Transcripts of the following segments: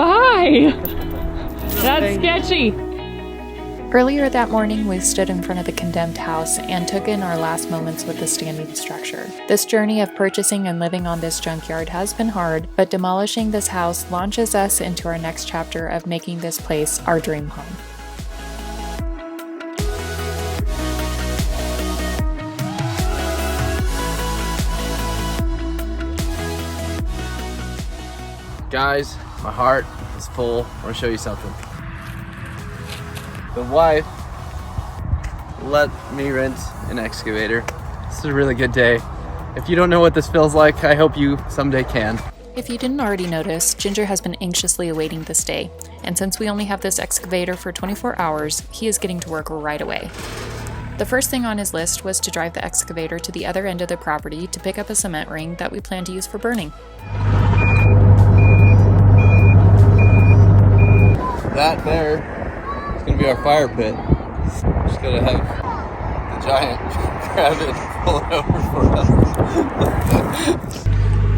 by. That's sketchy. Earlier that morning, we stood in front of the condemned house and took in our last moments with the standing structure. This journey of purchasing and living on this junkyard has been hard, but demolishing this house launches us into our next chapter of making this place our dream home. Guys, my heart is full. I want to show you something. The wife let me rent an excavator. This is a really good day. If you don't know what this feels like, I hope you someday can. If you didn't already notice, Ginger has been anxiously awaiting this day, and since we only have this excavator for 24 hours, he is getting to work right away. The first thing on his list was to drive the excavator to the other end of the property to pick up a cement ring that we plan to use for burning. That there is going to be our fire pit. Just gotta have the giant grab it and pull it over for us.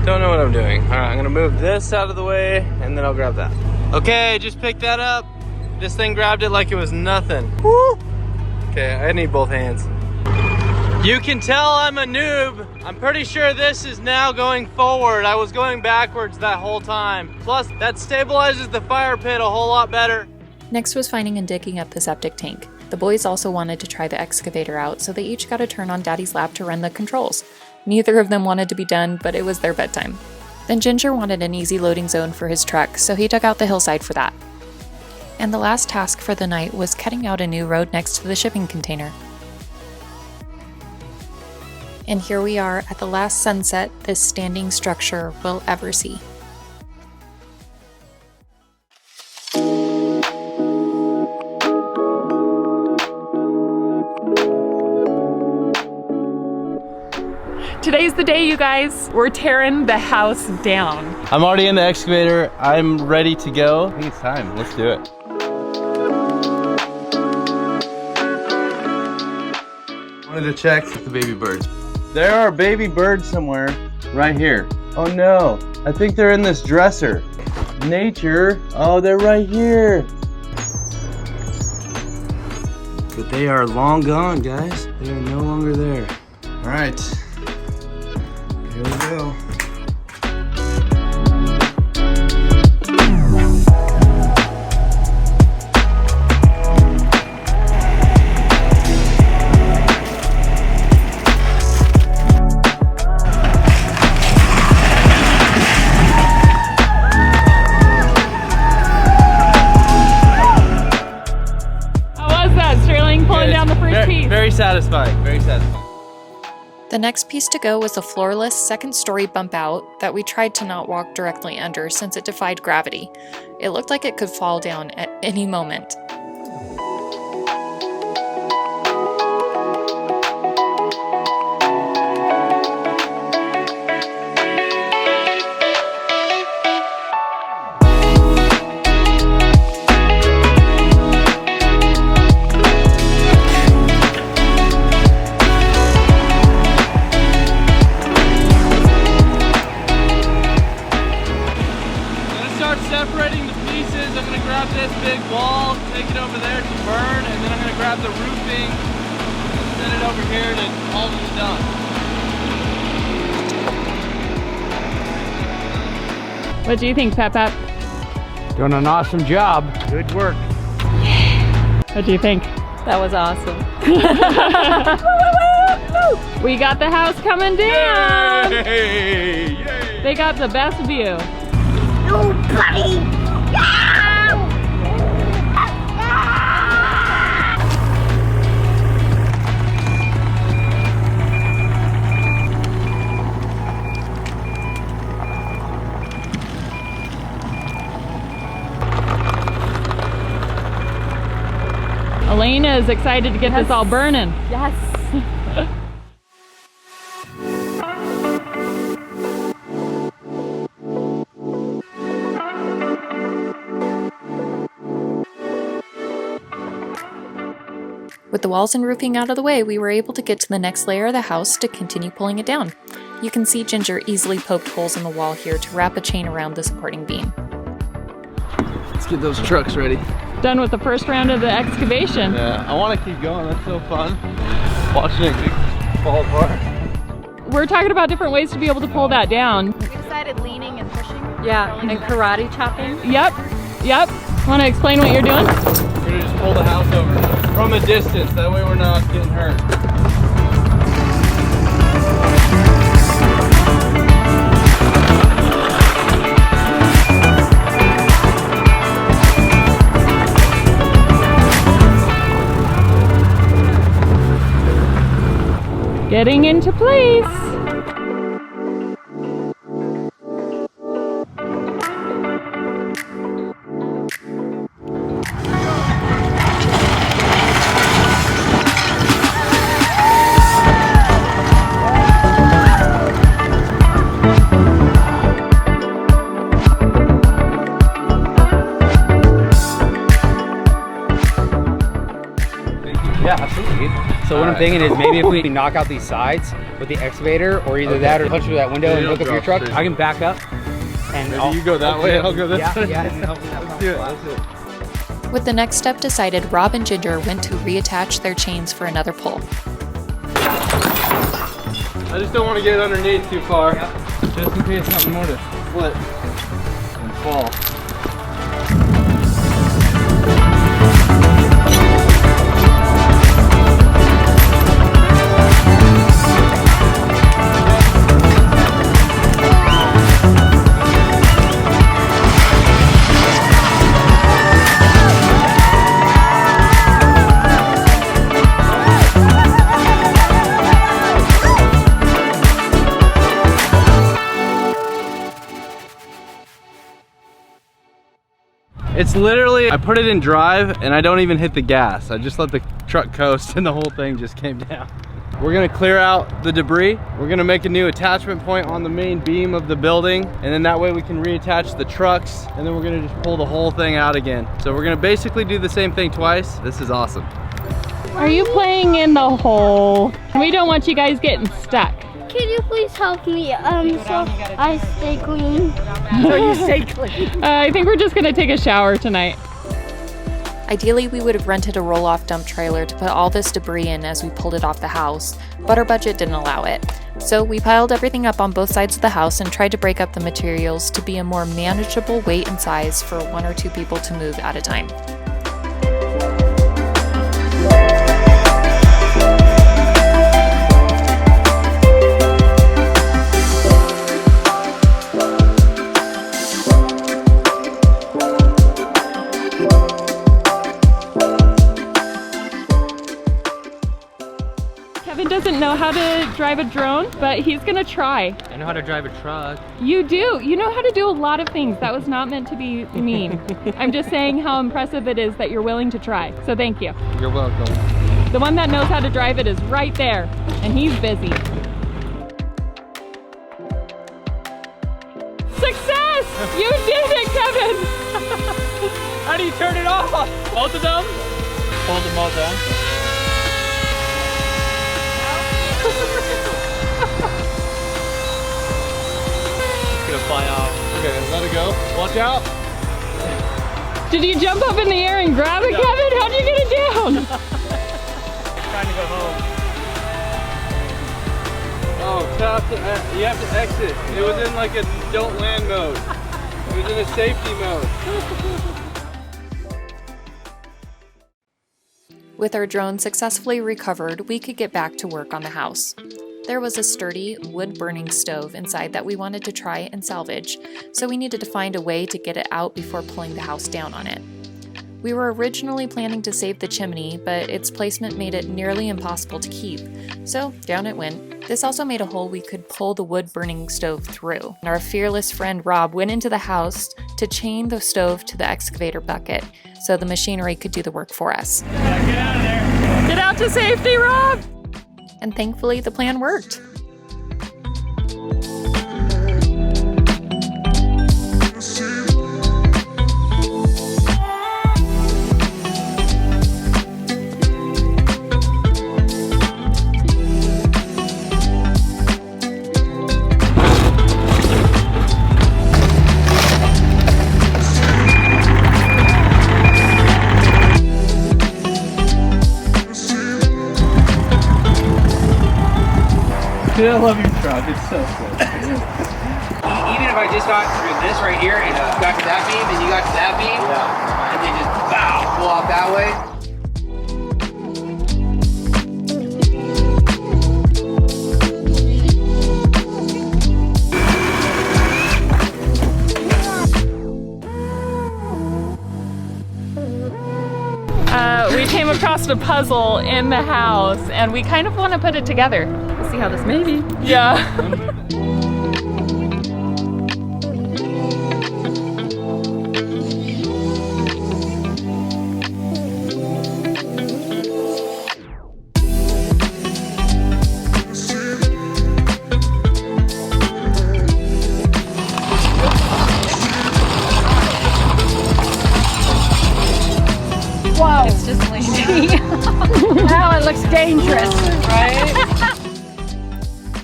Don't know what I'm doing. Alright, I'm gonna move this out of the way and then I'll grab that. Okay, just picked that up. This thing grabbed it like it was nothing. Woo! Okay, I need both hands. You can tell I'm a noob. I'm pretty sure this is now going forward. I was going backwards that whole time. Plus, that stabilizes the fire pit a whole lot better. Next was finding and digging up the septic tank. The boys also wanted to try the excavator out, so they each got a turn on Daddy's lap to run the controls. Neither of them wanted to be done, but it was their bedtime. Then Ginger wanted an easy loading zone for his truck, so he dug out the hillside for that. And the last task for the night was cutting out a new road next to the shipping container. And here we are at the last sunset this standing structure will ever see. Today's the day, you guys. We're tearing the house down. I'm already in the excavator. I'm ready to go. I think it's time. Let's do it. Wanted to check the baby birds. There are baby birds somewhere right here. Oh no, I think they're in this dresser. Nature, oh, they're right here. But they are long gone, guys. They are no longer there. All right, here we go. Very satisfying, very satisfying. The next piece to go was a floorless second-story bump out that we tried to not walk directly under since it defied gravity. It looked like it could fall down at any moment. Separating the pieces, I'm going to grab this big wall, take it over there to burn, and then I'm going to grab the roofing and send it over here to all of it done. What do you think, Pap Pap? Doing an awesome job. Good work. What do you think? That was awesome. We got the house coming down. Yay! Yay! They got the best view. You bloody! Alayna is excited to get this all burning. Yes. With the walls and roofing out of the way, we were able to get to the next layer of the house to continue pulling it down. You can see Ginger easily poked holes in the wall here to wrap a chain around the supporting beam. get those trucks ready. Done with the first round of the excavation. Yeah, I want to keep going. That's so fun. Watching it fall apart. We're talking about different ways to be able to pull that down. We decided leaning and pushing. Yeah, and karate chopping. Yep. Want to explain what you're doing? We're gonna just pull the house over from a distance. That way we're not getting hurt. Getting into place. Yeah, absolutely. So what I'm thinking is maybe if we knock out these sides with the excavator, or either that or punch through that window and hook up your truck, I can back up. And Maybe you go that way, I'll go this way. Yeah, and help with that Let's do it, let's do it. With the next step decided, Rob and Ginger went to reattach their chains for another pull. I just don't want to get underneath too far. Just in case something more to flip and fall. It's literally, I put it in drive and I don't even hit the gas. I just let the truck coast and the whole thing just came down. We're gonna clear out the debris. We're gonna make a new attachment point on the main beam of the building, and then that way we can reattach the trucks, and then we're gonna just pull the whole thing out again. So we're gonna basically do the same thing twice. This is awesome. Are you playing in the hole? We don't want you guys getting stuck. Can you please help me so I stay clean? So you stay clean. I think we're just gonna take a shower tonight. Ideally, we would have rented a roll-off dump trailer to put all this debris in as we pulled it off the house, but our budget didn't allow it. So we piled everything up on both sides of the house and tried to break up the materials to be a more manageable weight and size for 1 or 2 people to move at a time. Kevin doesn't know how to drive a drone, but he's gonna try. I know how to drive a truck. You do. You know how to do a lot of things. That was not meant to be mean. I'm just saying how impressive it is that you're willing to try. So thank you. You're welcome. The one that knows how to drive it is right there, and he's busy. Success! You did it, Kevin! How do you turn it off? Both of them? Hold them all down. It's gonna fly off. Okay, let it go. Watch out. Did you jump up in the air and grab it, Kevin? How'd you get it down? Trying to go home. Oh, tap to, you have to exit. It was in like a don't land mode. It was in a safety mode. With our drone successfully recovered, we could get back to work on the house. There was a sturdy wood-burning stove inside that we wanted to try and salvage, so we needed to find a way to get it out before pulling the house down on it. We were originally planning to save the chimney, but its placement made it nearly impossible to keep, so down it went. This also made a hole we could pull the wood-burning stove through. Our fearless friend Rob went into the house to chain the stove to the excavator bucket, so the machinery could do the work for us. Get out of there. Get out to safety, Rob! And thankfully, the plan worked. Dude, I love your truck. It's so cool. Even if I just got through this right here and got to that beam, and you got to that beam, and then just bow, pull off that way. We came across a puzzle in the house and we kind of want to put it together. We'll see how this maybe. Yeah. Wow. It's just lazy. Now it looks dangerous. Right?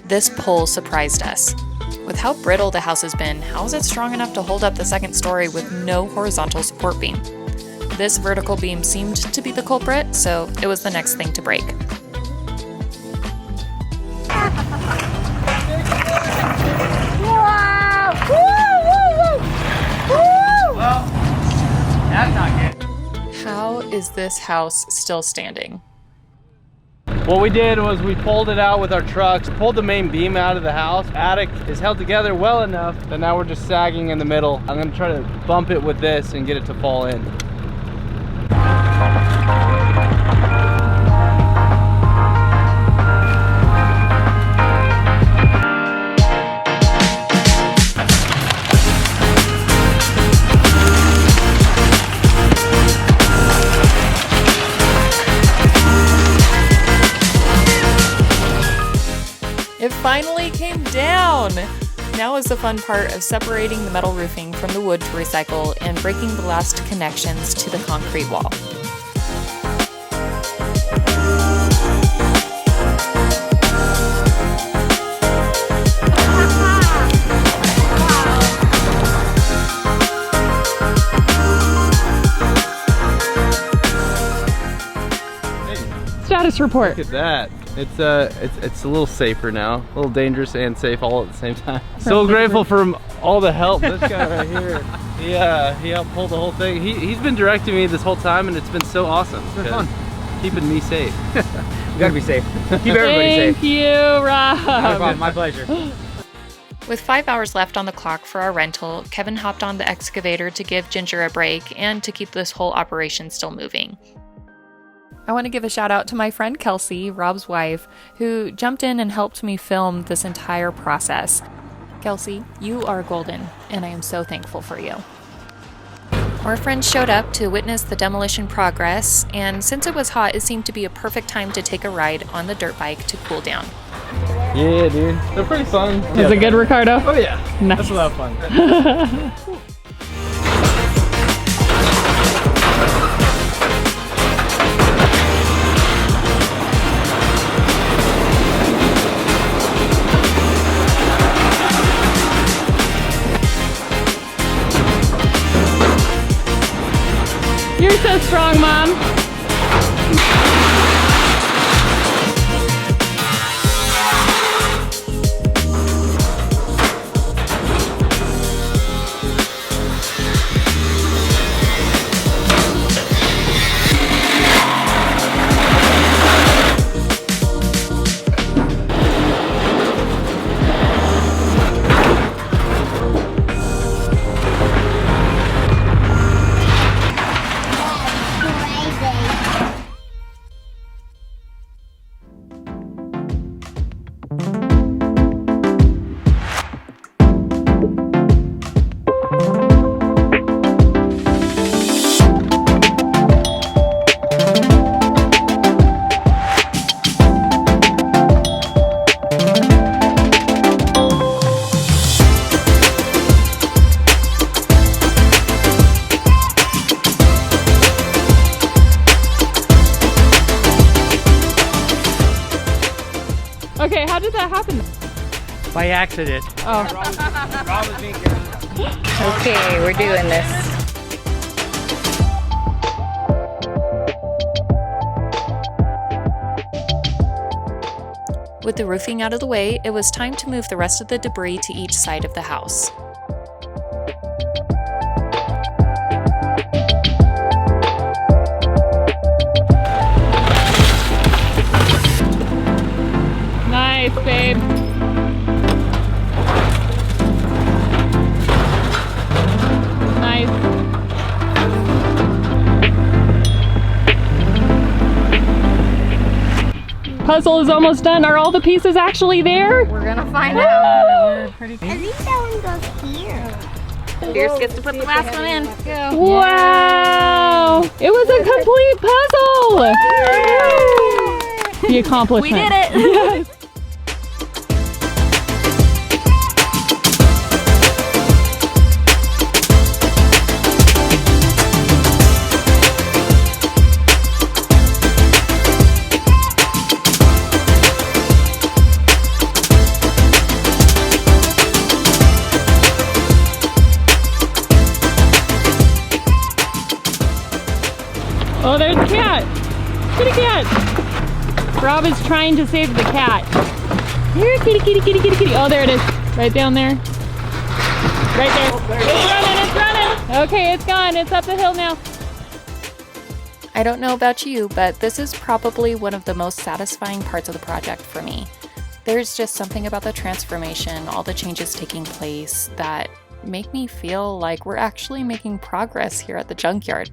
This pole surprised us. With how brittle the house has been, how is it strong enough to hold up the second story with no horizontal support beam? This vertical beam seemed to be the culprit, so it was the next thing to break. Wow. Woo, woo, woo. Well, that's not good. How is this house still standing? What we did was we pulled it out with our trucks, pulled the main beam out of the house. Attic is held together well enough that now we're just sagging in the middle. I'm gonna try to bump it with this and get it to fall in. It finally came down! Now is the fun part of separating the metal roofing from the wood to recycle and breaking the last connections to the concrete wall. Status report. Look at that. It's a little safer now, a little dangerous and safe all at the same time. So grateful for all the help. This guy right here, he helped pull the whole thing. He's been directing me this whole time, and it's been so awesome. It's been fun. Keeping me safe. You gotta be safe. Keep everybody safe. Thank you, Rob. No problem, my pleasure. With 5 hours left on the clock for our rental, Kevin hopped on the excavator to give Ginger a break and to keep this whole operation still moving. I want to give a shout out to my friend Kelsey, Rob's wife, who jumped in and helped me film this entire process. Kelsey, you are golden, and I am so thankful for you. More friends showed up to witness the demolition progress, and since it was hot, it seemed to be a perfect time to take a ride on the dirt bike to cool down. Yeah, dude. They're pretty fun. Is it good, Ricardo? Oh yeah. Nice. That's a lot of fun. You're so strong, Mom. Okay, how did that happen? By accident. Oh. Rob was being careful. Okay, we're doing this. With the roofing out of the way, it was time to move the rest of the debris to each side of the house. Nice, babe. Nice. Puzzle is almost done. Are all the pieces actually there? We're gonna find out. I think that one goes here. Pierce gets to put the last one in. Go. Wow! It was a complete puzzle! The accomplishment. We did it! Yes. Oh, there's a cat! Kitty cat! Rob is trying to save the cat. Here, kitty, kitty, kitty, kitty, kitty. Oh, there it is. Right down there. Right there. It's running, it's running! Okay, it's gone. It's up the hill now. I don't know about you, but this is probably one of the most satisfying parts of the project for me. There's just something about the transformation, all the changes taking place, that make me feel like we're actually making progress here at the Junkyard.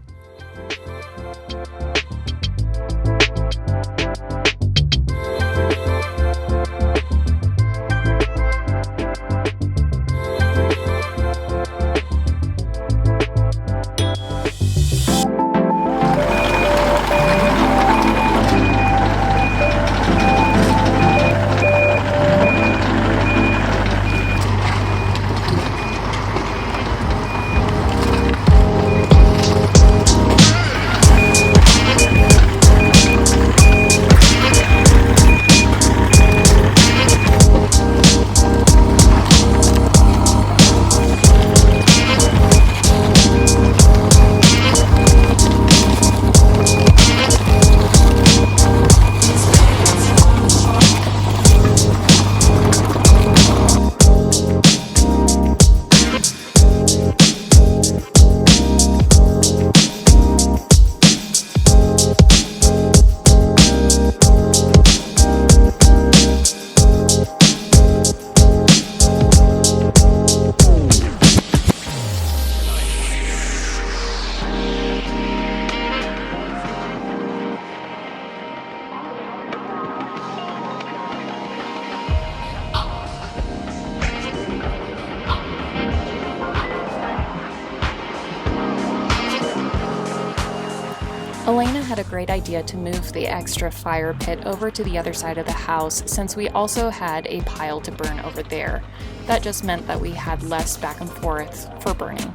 Alayna had a great idea to move the extra fire pit over to the other side of the house since we also had a pile to burn over there. That just meant that we had less back and forth for burning.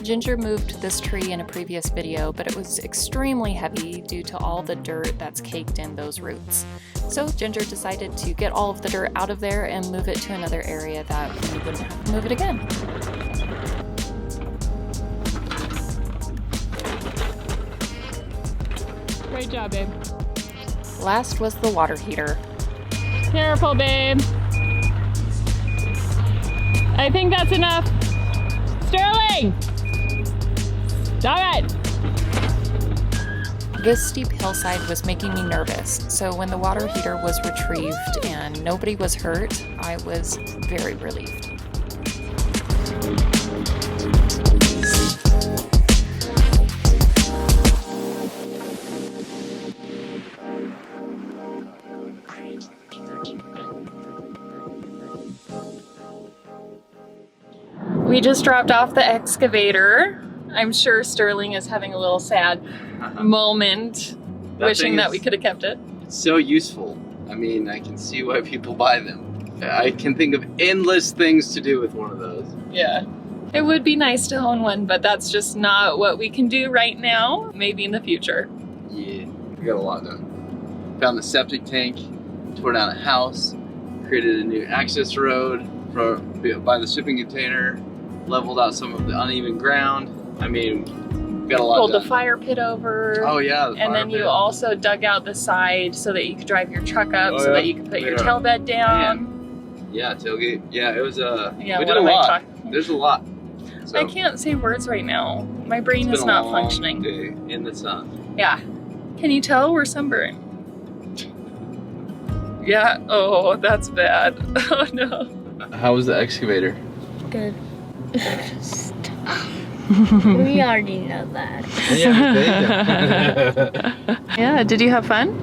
Ginger moved this tree in a previous video, but it was extremely heavy due to all the dirt that's caked in those roots. So Ginger decided to get all of the dirt out of there and move it to another area that we wouldn't have to move it again. Great job, babe. Last was the water heater. Careful, babe. I think that's enough. Sterling! Stop it! This steep hillside was making me nervous, so when the water heater was retrieved and nobody was hurt, I was very relieved. We just dropped off the excavator. I'm sure Sterling is having a little sad moment, wishing that we could have kept it. It's so useful. I mean, I can see why people buy them. I can think of endless things to do with one of those. Yeah. It would be nice to own one, but that's just not what we can do right now. Maybe in the future. Yeah, we got a lot done. Found the septic tank, tore down a house, created a new access road by the shipping container, leveled out some of the uneven ground. I mean, got a lot pulled the done. fire pit over. Oh yeah. And then you also dug out the side so that you could drive your truck up, so that you could put your tail bed down. Yeah, tailgate. Yeah, it was Yeah, we what did a am I lot. talking? There's a lot. So, I can't say words right now. My brain it's is been a not long functioning. day in the sun. Yeah. Can you tell we're sunburned? Yeah. Oh, that's bad. Oh no. How was the excavator? Good. We already know that. Yeah. Yeah. Did you have fun?